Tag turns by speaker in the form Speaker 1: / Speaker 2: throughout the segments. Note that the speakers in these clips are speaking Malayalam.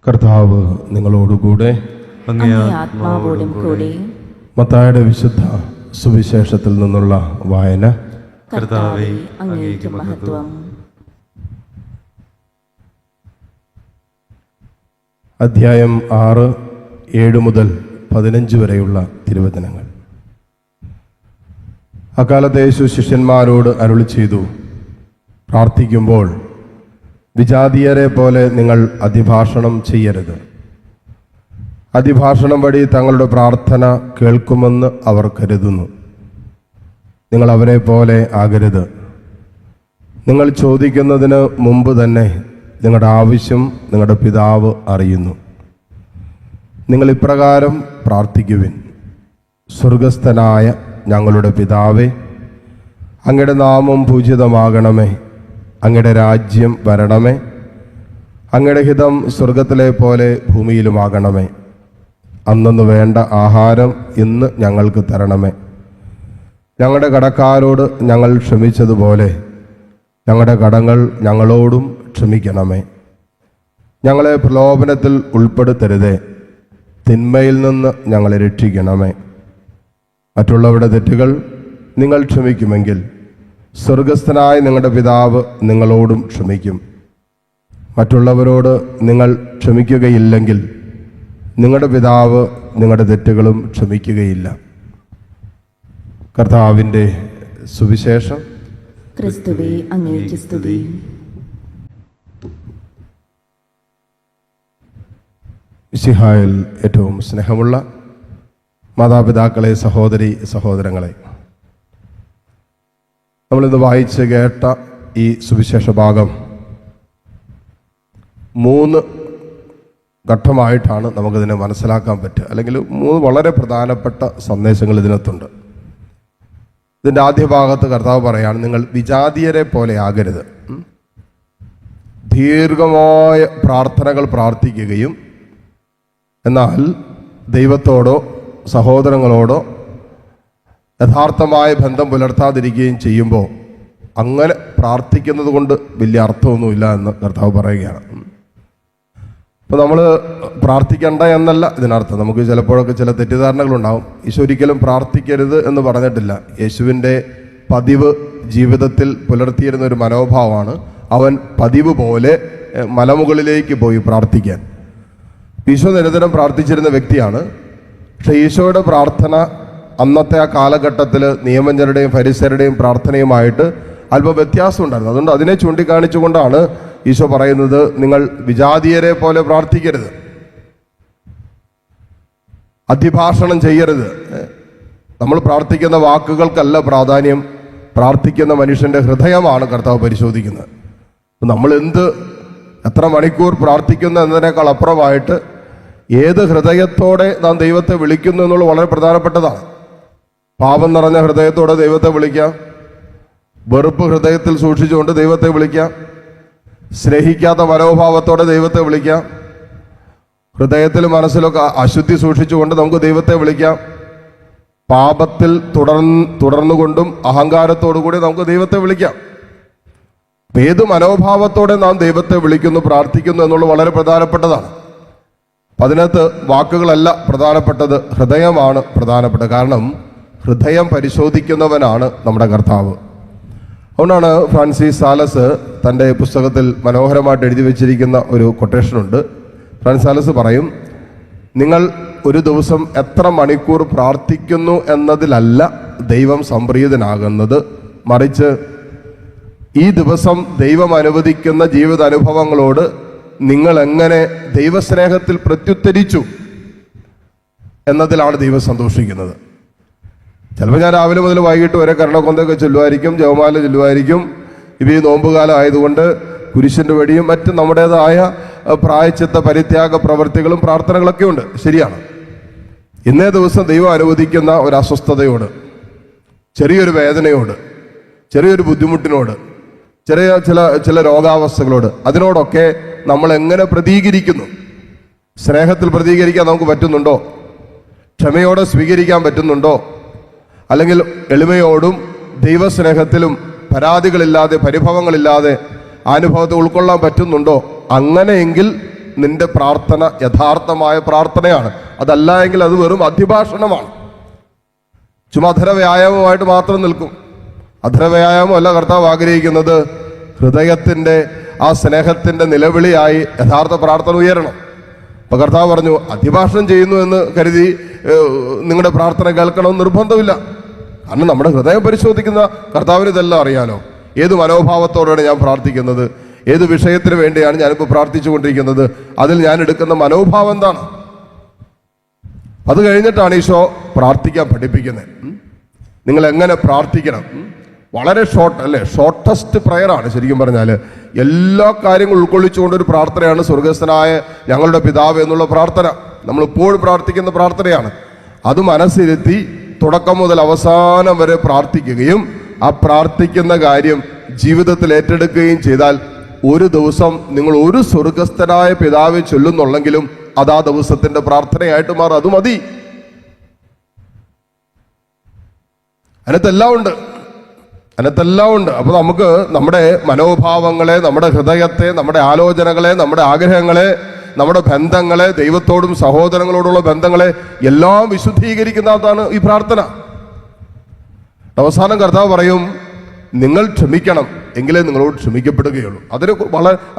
Speaker 1: കർത്താവ് നിങ്ങളോടുകൂടെ
Speaker 2: അങ്ങേ ആത്മാവോടും കൂടെ.
Speaker 1: മത്തായിയുടെ വിശുദ്ധ സുവിശേഷത്തിൽ നിന്നുള്ള വായന.
Speaker 2: കർത്താവേ, അങ്ങേക്ക് മഹത്വം.
Speaker 1: അധ്യായം 6, 7 മുതൽ 15 വരെയുള്ള തിരുവചനങ്ങൾ. അക്കാലത്തെ യേശു ശിഷ്യന്മാരോട് അരുളി ചെയ്തു, പ്രാർത്ഥിക്കുമ്പോൾ വിജാതീയരെ പോലെ നിങ്ങൾ അതിഭാഷണം ചെയ്യരുത്. അതിഭാഷണം വഴി തങ്ങളുടെ പ്രാർത്ഥന കേൾക്കുമെന്ന് അവർ കരുതുന്നു. നിങ്ങൾ അവരെ പോലെ ആകരുത്. നിങ്ങൾ ചോദിക്കുന്നതിന് മുമ്പ് തന്നെ നിങ്ങളുടെ ആവശ്യം നിങ്ങളുടെ പിതാവ് അറിയുന്നു. നിങ്ങൾ ഇപ്രകാരം പ്രാർത്ഥിക്കുവിൻ: സ്വർഗസ്ഥനായ ഞങ്ങളുടെ പിതാവേ, അങ്ങയുടെ നാമം പൂജിതമാകണമേ, അങ്ങയുടെ രാജ്യം വരണമേ, അങ്ങയുടെ ഹിതം സ്വർഗത്തിലെ പോലെ ഭൂമിയിലുമാകണമേ. അന്നന്ന് വേണ്ട ആഹാരം ഇന്ന് ഞങ്ങൾക്ക് തരണമേ. ഞങ്ങളുടെ കടക്കാരോട് ഞങ്ങൾ ക്ഷമിച്ചതുപോലെ ഞങ്ങളുടെ കടങ്ങൾ ഞങ്ങളോടും ക്ഷമിക്കണമേ. ഞങ്ങളെ പ്രലോഭനത്തിൽ ഉൾപ്പെടുത്തരുതേ, തിന്മയിൽ നിന്ന് ഞങ്ങളെ രക്ഷിക്കണമേ. മറ്റുള്ളവരുടെ തെറ്റുകൾ നിങ്ങൾ ക്ഷമിക്കുമെങ്കിൽ സ്വർഗസ്ഥനായ നിങ്ങളുടെ പിതാവ് നിങ്ങളോടും ക്ഷമിക്കും. മറ്റുള്ളവരോട് നിങ്ങൾ ക്ഷമിക്കുകയില്ലെങ്കിൽ നിങ്ങളുടെ പിതാവ് നിങ്ങളുടെ തെറ്റുകളും ക്ഷമിക്കുകയില്ല. കർത്താവിൻ്റെ സുവിശേഷം.
Speaker 2: ക്രിസ്തുവേ, അങ്ങേക്ക് സ്തുതി.
Speaker 1: മിശിഹായിൽ ഏറ്റവും സ്നേഹമുള്ള മാതാപിതാക്കളെ, സഹോദരി സഹോദരങ്ങളെ, നമ്മളിന്ന് വായിച്ച് കേട്ട ഈ സുവിശേഷ ഭാഗം 3 ഘട്ടമായിട്ടാണ് നമുക്കിതിനെ മനസ്സിലാക്കാൻ പറ്റുക. അല്ലെങ്കിൽ 3 വളരെ പ്രധാനപ്പെട്ട സന്ദേശങ്ങൾ ഇതിനകത്തുണ്ട്. ഇതിൻ്റെ ആദ്യ ഭാഗത്ത് കർത്താവ് പറയാണ്, നിങ്ങൾ വിജാതീയരെ പോലെ ആകരുത്. ദീർഘമായ പ്രാർത്ഥനകൾ പ്രാർത്ഥിക്കുകയും എന്നാൽ ദൈവത്തോടോ സഹോദരങ്ങളോടോ യഥാർത്ഥമായ ബന്ധം പുലർത്താതിരിക്കുകയും ചെയ്യുമ്പോൾ അങ്ങനെ പ്രാർത്ഥിക്കുന്നത് കൊണ്ട് വലിയ അർത്ഥമൊന്നുമില്ല എന്ന് കർത്താവ് പറയുകയാണ്. അപ്പോൾ നമ്മൾ പ്രാർത്ഥിക്കേണ്ട എന്നല്ല ഇതിനർത്ഥം. നമുക്ക് ചിലപ്പോഴൊക്കെ ചില തെറ്റിദ്ധാരണകളുണ്ടാവും. ഈശോ ഒരിക്കലും പ്രാർത്ഥിക്കരുത് എന്ന് പറഞ്ഞിട്ടില്ല. യേശുവിൻ്റെ പതിവ് ജീവിതത്തിൽ പുലർത്തിയിരുന്ന ഒരു മനോഭാവമാണ് അവൻ പതിവ് പോലെ മലമുകളിലേക്ക് പോയി പ്രാർത്ഥിക്കാൻ. ഈശോ നിരന്തരം പ്രാർത്ഥിച്ചിരുന്ന വ്യക്തിയാണ്. പക്ഷേ ഈശോയുടെ പ്രാർത്ഥന അന്നത്തെ ആ കാലഘട്ടത്തിൽ നിയമജ്ഞരുടെയും ഫരിസയരുടെയും പ്രാർത്ഥനയുമായിട്ട് അല്പം വ്യത്യാസം ഉണ്ടായിരുന്നു. അതുകൊണ്ട് അതിനെ ചൂണ്ടിക്കാണിച്ചുകൊണ്ടാണ് ഈശോ പറയുന്നത്, നിങ്ങൾ വിജാതീയരെ പോലെ പ്രാർത്ഥിക്കരുത്, അതിഭാഷണം ചെയ്യരുത്. നമ്മൾ പ്രാർത്ഥിക്കുന്ന വാക്കുകൾക്കല്ല പ്രാധാന്യം, പ്രാർത്ഥിക്കുന്ന മനുഷ്യൻ്റെ ഹൃദയമാണ് കർത്താവ് പരിശോധിക്കുന്നത്. നമ്മൾ എത്ര മണിക്കൂർ പ്രാർത്ഥിക്കുന്നു എന്നതിനേക്കാൾ അപ്പുറമായിട്ട് ഏത് ഹൃദയത്തോടെ നാം ദൈവത്തെ വിളിക്കുന്നു എന്നുള്ളത് വളരെ പ്രധാനപ്പെട്ടതാണ്. പാപം നിറഞ്ഞ ഹൃദയത്തോടെ ദൈവത്തെ വിളിക്കാം, വെറുപ്പ് ഹൃദയത്തിൽ സൂക്ഷിച്ചുകൊണ്ട് ദൈവത്തെ വിളിക്കാം, സ്നേഹിക്കാത്ത മനോഭാവത്തോടെ ദൈവത്തെ വിളിക്കാം, ഹൃദയത്തിലും മനസ്സിലൊക്കെ അശുദ്ധി സൂക്ഷിച്ചുകൊണ്ട് നമുക്ക് ദൈവത്തെ വിളിക്കാം, പാപത്തിൽ തുടർന്നുകൊണ്ടും അഹങ്കാരത്തോടു കൂടി നമുക്ക് ദൈവത്തെ വിളിക്കാം. ഏത് മനോഭാവത്തോടെ നാം ദൈവത്തെ വിളിക്കുന്നു, പ്രാർത്ഥിക്കുന്നു എന്നുള്ളത് വളരെ പ്രധാനപ്പെട്ടതാണ്. അതിനകത്ത് വാക്കുകളല്ല പ്രധാനപ്പെട്ടത്, ഹൃദയമാണ് പ്രധാനപ്പെട്ടത്. കാരണം ഹൃദയം പരിശോധിക്കുന്നവനാണ് നമ്മുടെ കർത്താവ്. അതുകൊണ്ടാണ് ഫ്രാൻസിസ് സാലസ് തൻ്റെ പുസ്തകത്തിൽ മനോഹരമായിട്ട് എഴുതി വച്ചിരിക്കുന്ന ഒരു കൊട്ടേഷനുണ്ട്. ഫ്രാൻസിസ് സാലസ് പറയും, നിങ്ങൾ ഒരു ദിവസം എത്ര മണിക്കൂർ പ്രാർത്ഥിക്കുന്നു എന്നതിലല്ല ദൈവം സംപ്രീതനാകുന്നത്, മറിച്ച് ഈ ദിവസം ദൈവം അനുവദിക്കുന്ന ജീവിതാനുഭവങ്ങളോട് നിങ്ങൾ എങ്ങനെ ദൈവസ്നേഹത്തിൽ പ്രത്യുത്തരിച്ചു എന്നതിലാണ് ദൈവം സന്തോഷിക്കുന്നത്. ചിലപ്പോൾ ഞാൻ രാവിലെ മുതൽ വൈകിട്ട് വരെ കരുണക്കൊന്തൊക്കെ ചൊല്ലുമായിരിക്കും, ജപമാല ചൊല്ലുമായിരിക്കും. ഇപ്പോൾ ഈ നോമ്പുകാലം ആയതുകൊണ്ട് കുരിശിൻ്റെ വഴിയും മറ്റ് നമ്മുടേതായ പ്രായച്ചിത്ത പരിത്യാഗ പ്രവൃത്തികളും പ്രാർത്ഥനകളൊക്കെ ഉണ്ട്, ശരിയാണ്. ഇന്നേ ദിവസം ദൈവം അനുവദിക്കുന്ന ഒരു അസ്വസ്ഥതയോട്, ചെറിയൊരു വേദനയോട്, ചെറിയൊരു ബുദ്ധിമുട്ടിനോട്, ചില രോഗാവസ്ഥകളോട്, അതിനോടൊക്കെ നമ്മൾ എങ്ങനെ പ്രതികരിക്കുന്നു? സ്നേഹത്തിൽ പ്രതികരിക്കാൻ നമുക്ക് പറ്റുന്നുണ്ടോ? ക്ഷമയോടെ സ്വീകരിക്കാൻ പറ്റുന്നുണ്ടോ? അല്ലെങ്കിൽ എളിമയോടും ദൈവസ്നേഹത്തിലും പരാതികളില്ലാതെ പരിഭവങ്ങളില്ലാതെ അനുഭവത്തെ ഉൾക്കൊള്ളാൻ പറ്റുന്നുണ്ടോ? അങ്ങനെയെങ്കിൽ നിന്റെ പ്രാർത്ഥന യഥാർത്ഥമായ പ്രാർത്ഥനയാണ്. അതല്ല എങ്കിൽ അത് വെറും അധിഭാഷണമാണ്, ചുമ്മാ അധര വ്യായാമമായിട്ട് മാത്രം നിൽക്കും. അധര വ്യായാമം അല്ല കർത്താവ് ആഗ്രഹിക്കുന്നത്. ഹൃദയത്തിൻ്റെ ആ സ്നേഹത്തിൻ്റെ നിലവിളിയായി യഥാർത്ഥ പ്രാർത്ഥന ഉയരണം. അപ്പൊ കർത്താവ് പറഞ്ഞു, അധിഭാഷണം ചെയ്യുന്നു എന്ന് കരുതി നിങ്ങളുടെ പ്രാർത്ഥന കേൾക്കണമെന്ന് നിർബന്ധമില്ല. കാരണം നമ്മുടെ ഹൃദയം പരിശോധിക്കുന്ന കർത്താവിന് ഇതെല്ലാം അറിയാലോ. ഏത് മനോഭാവത്തോടെയാണ് ഞാൻ പ്രാർത്ഥിക്കുന്നത്, ഏത് വിഷയത്തിന് വേണ്ടിയാണ് ഞാനിപ്പോൾ പ്രാർത്ഥിച്ചു കൊണ്ടിരിക്കുന്നത്, അതിൽ ഞാൻ എടുക്കുന്ന മനോഭാവം എന്താണ്. അത് കഴിഞ്ഞിട്ടാണ് ഈശോ പ്രാർത്ഥിക്കാൻ പഠിപ്പിക്കുന്നത്. നിങ്ങൾ എങ്ങനെ പ്രാർത്ഥിക്കണം. വളരെ ഷോർട്ടസ്റ്റ് പ്രയറാണ് ശരിക്കും പറഞ്ഞാൽ. എല്ലാ കാര്യങ്ങളും ഉൾക്കൊള്ളിച്ചുകൊണ്ടൊരു പ്രാർത്ഥനയാണ് സ്വർഗസ്ഥനായ ഞങ്ങളുടെ പിതാവ് എന്നുള്ള പ്രാർത്ഥന. നമ്മളിപ്പോഴും പ്രാർത്ഥിക്കുന്ന പ്രാർത്ഥനയാണ്. അത് മനസ്സിരുത്തി തുടക്കം മുതൽ അവസാനം വരെ പ്രാർത്ഥിക്കുകയും ആ പ്രാർത്ഥിക്കുന്ന കാര്യം ജീവിതത്തിൽ ഏറ്റെടുക്കുകയും ചെയ്താൽ ഒരു ദിവസം നിങ്ങൾ ഒരു സ്വർഗസ്ഥനായ പിതാവെ ചൊല്ലുന്നുള്ളെങ്കിലും അത് ആ ദിവസത്തിന്റെ പ്രാർത്ഥനയായിട്ട് മാറും. അത് മതി. അതിനകത്തെല്ലാം ഉണ്ട്. അപ്പൊ നമുക്ക് നമ്മുടെ മനോഭാവങ്ങളെ, നമ്മുടെ ഹൃദയത്തെ, നമ്മുടെ ആലോചനകളെ, നമ്മുടെ ആഗ്രഹങ്ങളെ, നമ്മുടെ ബന്ധങ്ങളെ, ദൈവത്തോടും സഹോദരങ്ങളോടുള്ള ബന്ധങ്ങളെ എല്ലാം വിശുദ്ധീകരിക്കുന്നതാണ് ഈ പ്രാർത്ഥന. അവസാനം കർത്താവ് പറയും, നിങ്ങൾ ക്ഷമിക്കണം, എങ്കിലേ നിങ്ങളോട് ക്ഷമിക്കപ്പെടുകയുള്ളൂ.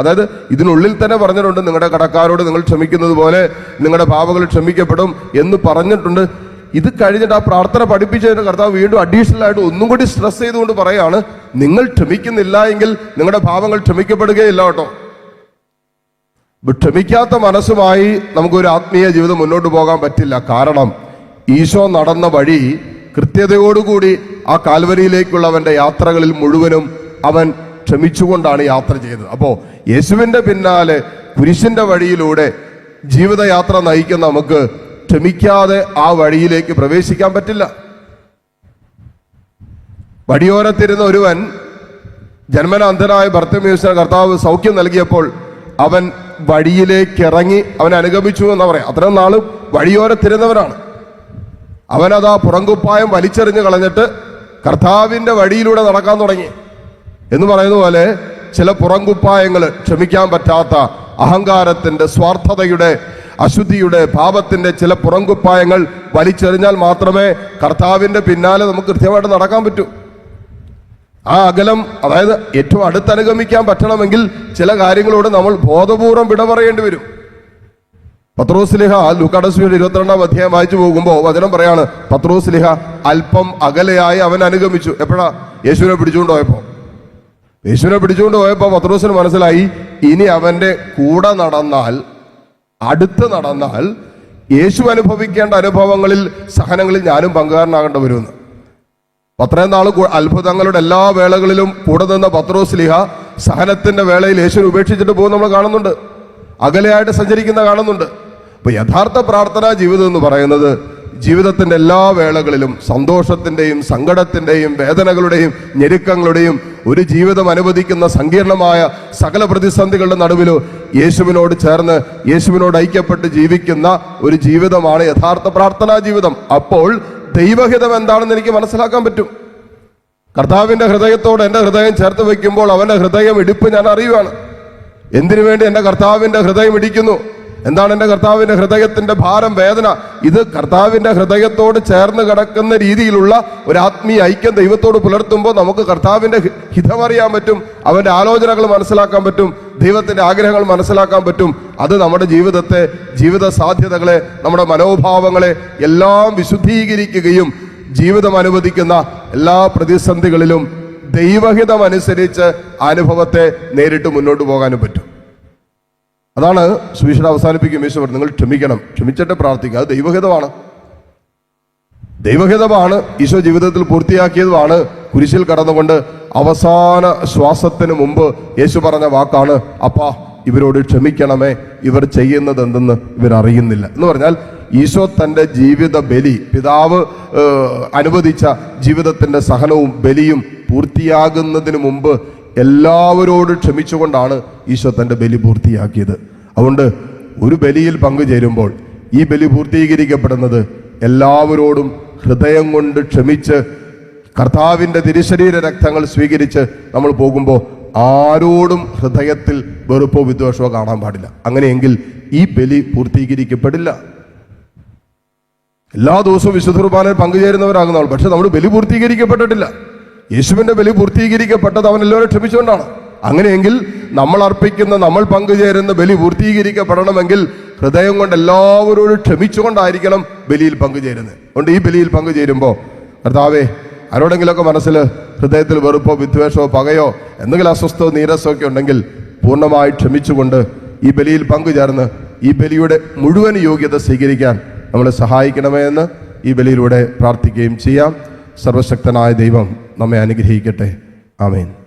Speaker 1: അതായത് ഇതിനുള്ളിൽ തന്നെ പറഞ്ഞിട്ടുണ്ട്, നിങ്ങളുടെ കടക്കാരോട് നിങ്ങൾ ക്ഷമിക്കുന്നത് പോലെ നിങ്ങളുടെ പാപങ്ങൾ ക്ഷമിക്കപ്പെടും എന്ന് പറഞ്ഞിട്ടുണ്ട്. ഇത് കഴിഞ്ഞിട്ട് ആ പ്രാർത്ഥന പഠിപ്പിച്ചതിന് കർത്താവ് വീണ്ടും അഡീഷണൽ ആയിട്ട് ഒന്നും കൂടി സ്ട്രെസ് ചെയ്തുകൊണ്ട് പറയാണ്, നിങ്ങൾ ക്ഷമിക്കുന്നില്ല എങ്കിൽ നിങ്ങളുടെ പാപങ്ങൾ ക്ഷമിക്കപ്പെടുകയില്ല കേട്ടോ. ക്ഷമിക്കാത്ത മനസ്സുമായി നമുക്കൊരു ആത്മീയ ജീവിതം മുന്നോട്ട് പോകാൻ പറ്റില്ല. കാരണം ഈശോ നടന്ന വഴി കൃത്യതയോടുകൂടി ആ കാൽവരിയിലേക്കുള്ള അവന്റെ യാത്രകളിൽ മുഴുവനും അവൻ ക്ഷമിച്ചുകൊണ്ടാണ് യാത്ര ചെയ്തത്. അപ്പോ യേശുവിന്റെ പിന്നാലെ കുരിശിന്റെ വഴിയിലൂടെ ജീവിതയാത്ര നയിക്കുന്ന നമുക്ക് ക്ഷമിക്കാതെ ആ വഴിയിലേക്ക് പ്രവേശിക്കാൻ പറ്റില്ല. വഴിയോരത്തിരുന്ന ഒരുവൻ, ജന്മന അന്ധനായ ബർത്തിമേയുവിന് കർത്താവ് സൗഖ്യം നൽകിയപ്പോൾ അവൻ വഴിയിലേക്ക് ഇറങ്ങി അവനെ അനുഗമിച്ചു എന്നാ പറയാം. അത്രയും നാളും വഴിയോരത്തിരുന്നവനാണ്. അവനതാ പുറങ്കുപ്പായം വലിച്ചെറിഞ്ഞ് കളഞ്ഞിട്ട് കർത്താവിന്റെ വഴിയിലൂടെ നടക്കാൻ തുടങ്ങി എന്ന് പറയുന്ന പോലെ ചില പുറങ്കുപ്പായങ്ങൾ, ക്ഷമിക്കാൻ പറ്റാത്ത അഹങ്കാരത്തിന്റെ, സ്വാർത്ഥതയുടെ, അശുദ്ധിയുടെ, പാപത്തിന്റെ ചില പുറങ്കുപ്പായങ്ങൾ വലിച്ചെറിഞ്ഞാൽ മാത്രമേ കർത്താവിന്റെ പിന്നാലെ നമുക്ക് കൃത്യമായിട്ട് നടക്കാൻ പറ്റൂ. ആ അകലം, അതായത് ഏറ്റവും അടുത്തനുഗമിക്കാൻ പറ്റണമെങ്കിൽ ചില കാര്യങ്ങളോട് നമ്മൾ ബോധപൂർവം വിട പറയേണ്ടി വരും. പത്രോസ്ലിഹ ലൂക്കായുടെ സുവിശേഷം 22-ാം അധ്യായം വായിച്ചു പോകുമ്പോൾ വചനം പറയാണ്, പത്രോസ്ലിഹ അല്പം അകലെയായി അവൻ അനുഗമിച്ചു. എപ്പോഴാ? യേശുവിനെ പിടിച്ചുകൊണ്ട് പോയപ്പോ പത്രോസിന് മനസ്സിലായി, ഇനി അവന്റെ കൂടെ നടന്നാൽ, അടുത്ത് നടന്നാൽ യേശു അനുഭവിക്കേണ്ട അനുഭവങ്ങളിൽ, സഹനങ്ങളിൽ ഞാനും പങ്കുകാരനാകേണ്ടി വരുമെന്ന്. അത്രയും നാൾ അത്ഭുതങ്ങളുടെ എല്ലാ വേളകളിലും കൂടെ നിന്ന പത്രോസ്ലിഹ സഹനത്തിന്റെ വേളയിൽ യേശുവിനെ ഉപേക്ഷിച്ചിട്ട് പോകുന്ന നമ്മൾ കാണുന്നുണ്ട്. അകലെയായിട്ട് സഞ്ചരിക്കുന്ന കാണുന്നുണ്ട്. അപ്പൊ യഥാർത്ഥ പ്രാർത്ഥനാ ജീവിതം എന്ന് പറയുന്നത് ജീവിതത്തിന്റെ എല്ലാ വേളകളിലും സന്തോഷത്തിന്റെയും സങ്കടത്തിന്റെയും വേദനകളുടെയും ഞെരുക്കങ്ങളുടെയും ഒരു ജീവിതം അനുവദിക്കുന്ന സങ്കീർണമായ സകല പ്രതിസന്ധികളുടെ നടുവിലോ യേശുവിനോട് ചേർന്ന്, യേശുവിനോട് ഐക്യപ്പെട്ട് ജീവിക്കുന്ന ഒരു ജീവിതമാണ് യഥാർത്ഥ പ്രാർത്ഥനാ ജീവിതം. അപ്പോൾ ദൈവഹിതം എന്താണെന്ന് എനിക്ക് മനസ്സിലാക്കാൻ പറ്റും. കർത്താവിന്റെ ഹൃദയത്തോട് എൻ്റെ ഹൃദയം ചേർത്ത് വയ്ക്കുമ്പോൾ അവന്റെ ഹൃദയം ഇടിപ്പ് ഞാൻ അറിയുവാണ്. എന്തിനു വേണ്ടി എൻ്റെ കർത്താവിന്റെ ഹൃദയം ഇടിക്കുന്നു, എന്താണ് എൻ്റെ കർത്താവിന്റെ ഹൃദയത്തിന്റെ ഭാരം, വേദന, ഇത് കർത്താവിന്റെ ഹൃദയത്തോട് ചേർന്ന് കിടക്കുന്ന രീതിയിലുള്ള ഒരു ആത്മീയ ഐക്യം ദൈവത്തോട് പുലർത്തുമ്പോൾ നമുക്ക് കർത്താവിന്റെ ഹിതമറിയാൻ പറ്റും, അവന്റെ ആലോചനകൾ മനസ്സിലാക്കാൻ പറ്റും, ദൈവത്തിന്റെ ആഗ്രഹങ്ങൾ മനസ്സിലാക്കാൻ പറ്റും. അത് നമ്മുടെ ജീവിതത്തെ, ജീവിത സാധ്യതകളെ, നമ്മുടെ മനോഭാവങ്ങളെ എല്ലാം വിശുദ്ധീകരിക്കുകയും ജീവിതം അനുവദിക്കുന്ന എല്ലാ പ്രതിസന്ധികളിലും ദൈവഹിതമനുസരിച്ച് അനുഭവത്തെ നേരിട്ട് മുന്നോട്ട് പോകാനും പറ്റും. അതാണ് സുവിശേഷം അവസാനിപ്പിക്കും യേശു പറഞ്ഞു, നിങ്ങൾ ക്ഷമിക്കണം, ക്ഷമിച്ചിട്ട് പ്രാർത്ഥിക്കുക. അത് ദൈവഹിതമാണ്. ഈശോ ജീവിതത്തിൽ പൂർത്തിയാക്കിയതുമാണ്. കുരിശിൽ കടന്നുകൊണ്ട് അവസാന ശ്വാസത്തിന് മുമ്പ് യേശു പറഞ്ഞ വാക്കാണ്, അപ്പാ ഇവരോട് ക്ഷമിക്കണമേ, ഇവർ ചെയ്യുന്നത് എന്തെന്ന് ഇവരറിയുന്നില്ല എന്ന് പറഞ്ഞാൽ ഈശോ തൻ്റെ ജീവിത ബലി, പിതാവ് അനുവദിച്ച ജീവിതത്തിന്റെ സഹനവും ബലിയും പൂർത്തിയാകുന്നതിന് മുമ്പ് എല്ലാവരോടും ക്ഷമിച്ചുകൊണ്ടാണ് ഈശോ തൻ്റെ ബലി പൂർത്തിയാക്കിയത്. അതുകൊണ്ട് ഒരു ബലിയിൽ പങ്കുചേരുമ്പോൾ ഈ ബലി പൂർത്തീകരിക്കപ്പെടുന്നത് എല്ലാവരോടും ഹൃദയം കൊണ്ട് ക്ഷമിച്ച് കർത്താവിൻ്റെ തിരുശരീര രക്തങ്ങൾ സ്വീകരിച്ച് നമ്മൾ പോകുമ്പോൾ ആരോടും ഹൃദയത്തിൽ വെറുപ്പോ വിദ്വേഷമോ കാണാൻ പാടില്ല. അങ്ങനെയെങ്കിൽ ഈ ബലി പൂർത്തീകരിക്കപ്പെടില്ല. എല്ലാ ദിവസവും വിശുദ്ധ കുർബാനയിൽ പങ്കുചേരുന്നവരാകുന്ന ആൾ, പക്ഷെ നമ്മൾ ബലി പൂർത്തീകരിക്കപ്പെട്ടിട്ടില്ല. യേശുവിന്റെ ബലി പൂർത്തീകരിക്കപ്പെട്ടത് അവൻ എല്ലാവരും ക്ഷമിച്ചുകൊണ്ടാണ്. അങ്ങനെയെങ്കിൽ നമ്മൾ അർപ്പിക്കുന്ന, നമ്മൾ പങ്കുചേരുന്ന ബലി പൂർത്തീകരിക്കപ്പെടണമെങ്കിൽ ഹൃദയം കൊണ്ട് എല്ലാവരോടും ക്ഷമിച്ചുകൊണ്ടായിരിക്കണം ബലിയിൽ പങ്കുചേരുന്നത്. അതുകൊണ്ട് ഈ ബലിയിൽ പങ്കുചേരുമ്പോൾ കർത്താവേ, ആരോടെങ്കിലുമൊക്കെ മനസ്സിൽ ഹൃദയത്തിൽ വെറുപ്പോ വിദ്വേഷമോ പകയോ എന്തെങ്കിലും അസ്വസ്ഥമോ നീരസമോ ഒക്കെ ഉണ്ടെങ്കിൽ പൂർണ്ണമായി ക്ഷമിച്ചുകൊണ്ട് ഈ ബലിയിൽ പങ്കുചേർന്ന് ഈ ബലിയുടെ മുഴുവൻ യോഗ്യത സ്വീകരിക്കാൻ നമ്മളെ സഹായിക്കണമേ എന്ന് ഈ ബലിയിലൂടെ പ്രാർത്ഥിക്കുകയും ചെയ്യാം. സർവശക്തനായ ദൈവം നമ്മെ അനുഗ്രഹിക്കട്ടെ. ആമേൻ.